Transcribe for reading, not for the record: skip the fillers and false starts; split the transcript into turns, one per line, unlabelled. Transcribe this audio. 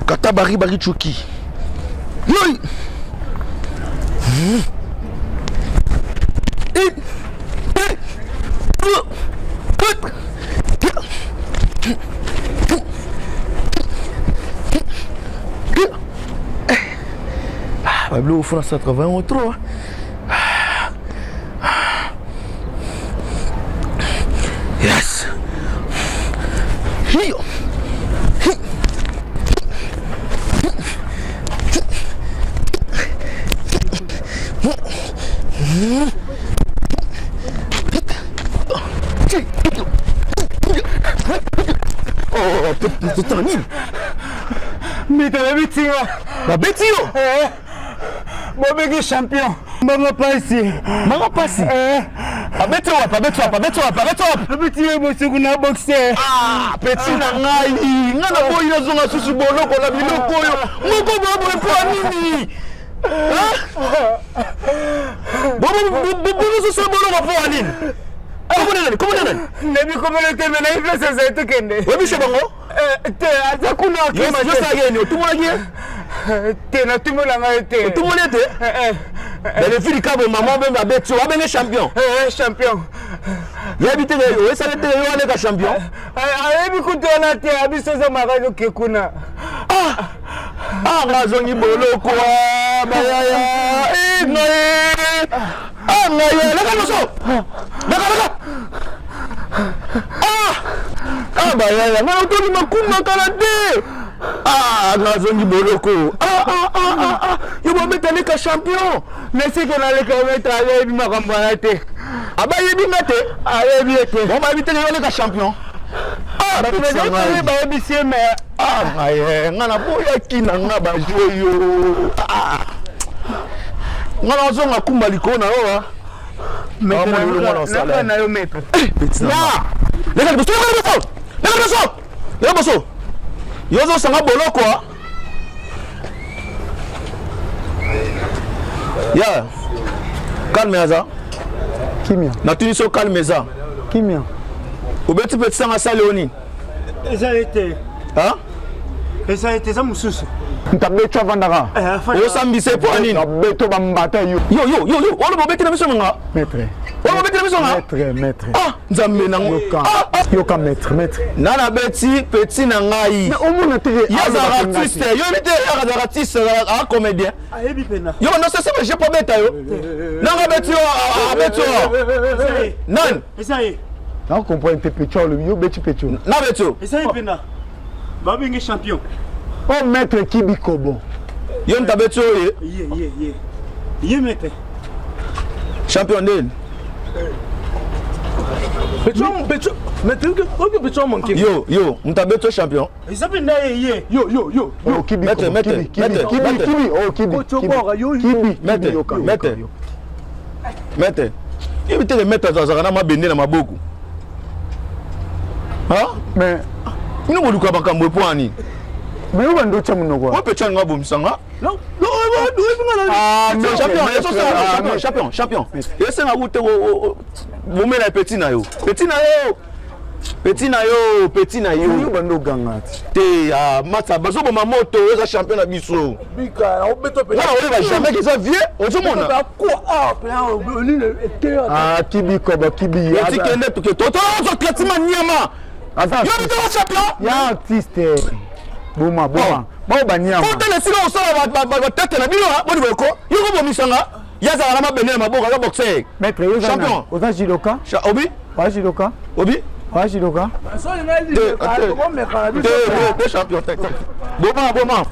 Kata bari bari choki. Yoi. Pablo, au fond, ça travaille en trop. Yes. Oh, putain,
mais t'as la bêtise.
la bêtise.
Bon, champion. Manga pasi.
Manga pasi. Abeti wap.
Abeti bosi kuna boxer.
Ah, petit na ngai. Ngana boyi na zonga susu boloko na biloko yo. Moko bobo po nini? Bobo susu boloko po nini? Comment on est?
Nebi communauté mais na ifla ça été kende.
Webi shebango?
Te azakuna
okima. Yo sa geni, tout le monde
te na tout le monde te.
Tout le monde était. Mais le fil cabo maman même abeti wa ben champion.
Champion.
Yabite yo esa le yo ale ka champion.
Ayebi kutona te abiso za magazo kekuna.
Ngazongi boloko bayaya. Ngaye. Leka moso. Leka. Bayaya. Na utoni makuma kala de. Ngazongi boloko. Yo ba metale ka champion.
Nesi ko na leka mettre ayebi makambana te.
Abayebi ngate.
Ayebi ete.
Bon ba bitele yo le ka champion. Ngana boya kina nga bajoyo. Ngana zonga kumba likona yo.
Naka na yo maître.
Lega boso. Yozo sanga boloko. Ya. Calme aza.
Kimia.
Na tuniso calme aza.
Kimia.
Ubeti petit sanga saleoni.
Ça a été.
Hein?
Et ça a été ça mususu.
Ntabeto vandaka.
O sambise po anini.
Ntabeto bambata yo.
Yo. Wala bobeti na biso nga.
Maître.
Wala bobeti na biso nga.
Maître.
Nzambe nango.
Yoka maître.
Nana beti petit na ngai.
Mais au moins tu es
artiste. Yo bete artiste a comédien.
Ayebi pena.
Yo non c'est j'ai pas beta yo. Nanga beti yo beti yo. Nan.
Et ça y est.
Non comprend te petit le yo beti petit.
Na beti yo.
Et ça y est pena. Babinge champion.
Oh maître Kibi Kobo.
Yo nta beti yo
ye. Ye maître.
Champion d'elle. Yo, nta beti champion.
Et ça pena ye.
Yo. Oh Kibi.
Mette.
Oh Kibi.
Mette. Il était le mettre dans un bende na maboku.
Mais
nous voulons quoi bakambo poani.
Mais où ndo chamuno quoi?
On peut changer ngabo msanga. Non. Champion. Et c'est na route vous met la petit na yo. Petit na yo.
Yo bando ganga.
Te matsa bazo ba moto za champion na biso.
Bika, on beto pe.
On va jamais que ça vieux. On se mona.
Kibi Kobo Kibi.
Petit kende to toto zo traitement nyama.
Attends.
Yo bito champion.
Ya artiste. Boma. Ba banyama.
Faut te laisser au sol ba tête na bilo ba di ko. Yo ko bomisanga. Ya za na mabene na maboko za boxer.
Maître yo
champion.
Oza jidoka?
Obi?
Wa jidoka?
Obi?
Wa jidoka?
Champion. Boma.